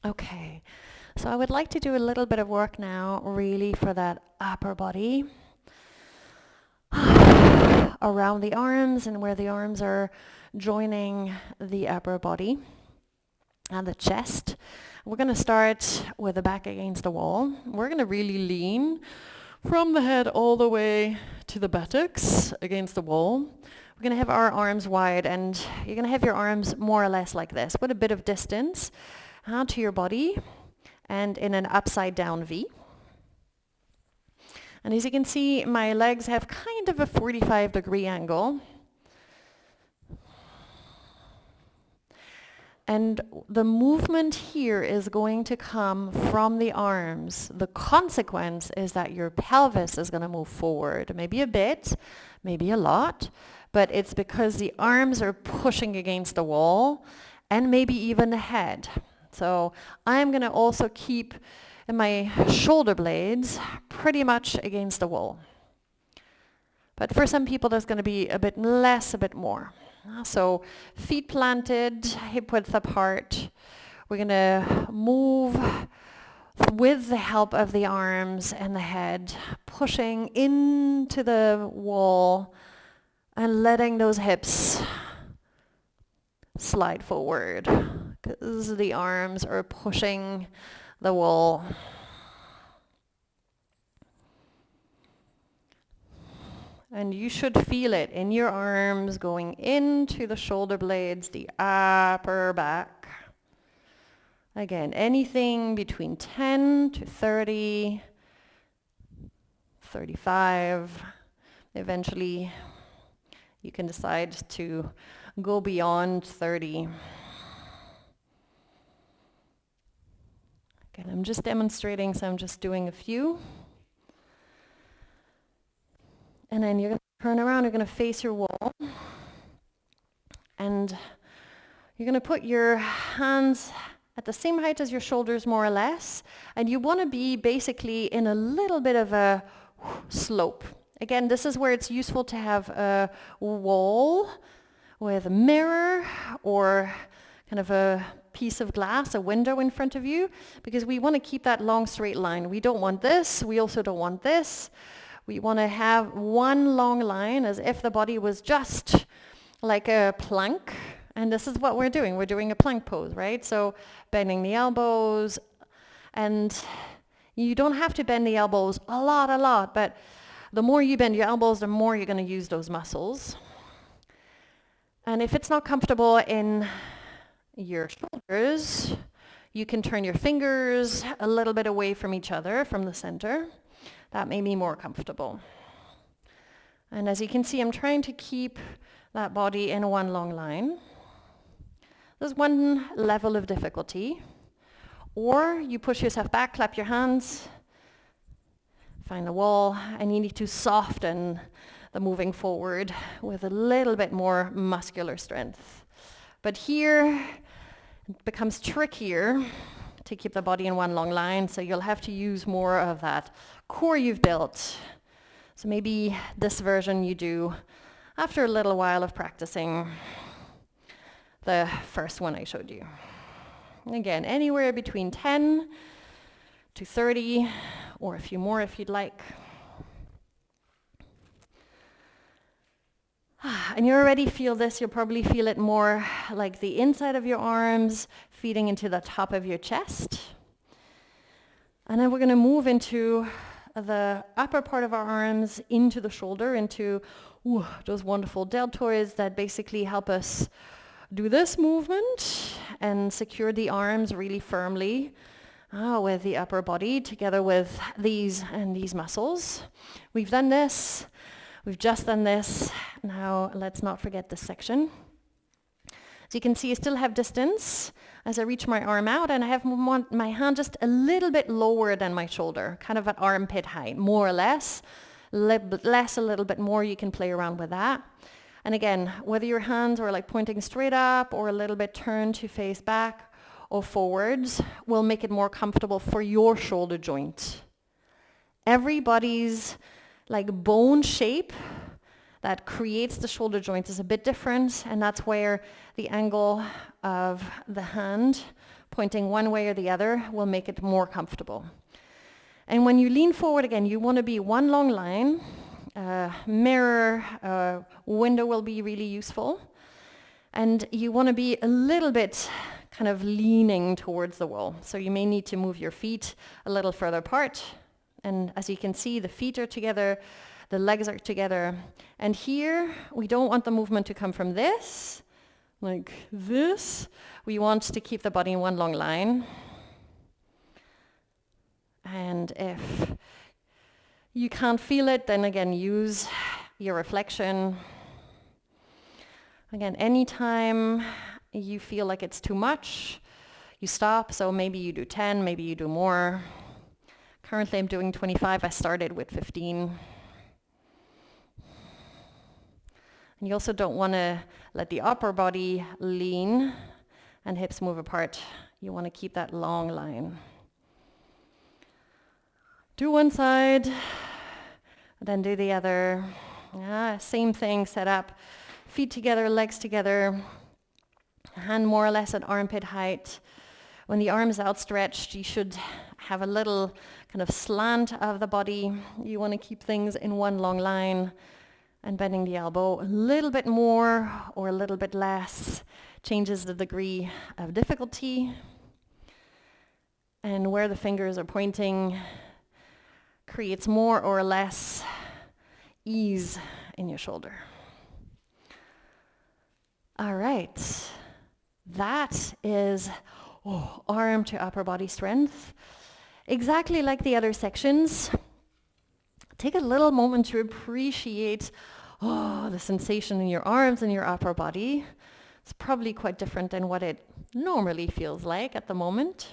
Okay, so I would like to do a little bit of work now, really for that upper body, around the arms and where the arms are joining the upper body and the chest. We're going to start with the back against the wall. We're going to really lean from the head all the way to the buttocks against the wall. We're going to have our arms wide, and you're going to have your arms more or less like this, with a bit of distance to your body and in an upside down V. And as you can see, my legs have kind of a 45-degree angle. And the movement here is going to come from the arms. The consequence is that your pelvis is going to move forward, maybe a bit, maybe a lot, but it's because the arms are pushing against the wall and maybe even the head. So I'm going to also keep my shoulder blades pretty much against the wall. But for some people, there's going to be a bit less, a bit more. So feet planted, hip width apart. We're going to move with the help of the arms and the head, pushing into the wall and letting those hips slide forward because the arms are pushing the wall. And you should feel it in your arms going into the shoulder blades, the upper back. Again, anything between 10 to 30, 35. Eventually, you can decide to go beyond 30. Again, I'm just demonstrating, so I'm just doing a few. And then you're going to turn around, you're going to face your wall. And you're going to put your hands at the same height as your shoulders, more or less. And you want to be basically in a little bit of a slope. Again, this is where it's useful to have a wall with a mirror or kind of a piece of glass, a window in front of you, because we want to keep that long straight line. We don't want this. We also don't want this. We want to have one long line as if the body was just like a plank. And this is what we're doing. We're doing a plank pose, right? So bending the elbows. And you don't have to bend the elbows a lot, but the more you bend your elbows, the more you're going to use those muscles. And if it's not comfortable in your shoulders, you can turn your fingers a little bit away from each other, from the center. That may be more comfortable. And as you can see, I'm trying to keep that body in one long line. There's one level of difficulty. Or you push yourself back, clap your hands, find the wall, and you need to soften the moving forward with a little bit more muscular strength. But here, it becomes trickier to keep the body in one long line, so you'll have to use more of that core you've built. So maybe this version you do after a little while of practicing the first one I showed you. Again, anywhere between 10 to 30, or a few more if you'd like. And you already feel this, you'll probably feel it more like the inside of your arms feeding into the top of your chest. And then we're going to move into the upper part of our arms, into the shoulder, into those wonderful deltoids that basically help us do this movement and secure the arms really firmly with the upper body together with these and these muscles. We've done this. We've just done this. Now let's not forget this section. As you can see, I still have distance as I reach my arm out, and I have my hand just a little bit lower than my shoulder, kind of at armpit height, more or less. A little bit more, you can play around with that. And again, whether your hands are like pointing straight up or a little bit turned to face back or forwards will make it more comfortable for your shoulder joint. Everybody's like bone shape that creates the shoulder joint is a bit different, and that's where the angle of the hand pointing one way or the other will make it more comfortable. And when you lean forward again, you want to be one long line. Mirror, window will be really useful. And you want to be a little bit kind of leaning towards the wall. So you may need to move your feet a little further apart. And as you can see, the feet are together, the legs are together. And here, we don't want the movement to come from this, like this. We want to keep the body in one long line. And if you can't feel it, then again, use your reflection. Again, anytime you feel like it's too much, you stop. So maybe you do 10, maybe you do more. Currently I'm doing 25. I started with 15. And you also don't want to let the upper body lean and hips move apart. You want to keep that long line. Do one side, then do the other. Same thing, set up. Feet together, legs together. Hand more or less at armpit height. When the arm is outstretched, you should have a little kind of slant of the body. You want to keep things in one long line, and bending the elbow a little bit more or a little bit less changes the degree of difficulty. And where the fingers are pointing creates more or less ease in your shoulder. All right, that is arm to upper body strength. Exactly like the other sections, take a little moment to appreciate the sensation in your arms and your upper body. It's probably quite different than what it normally feels like at the moment.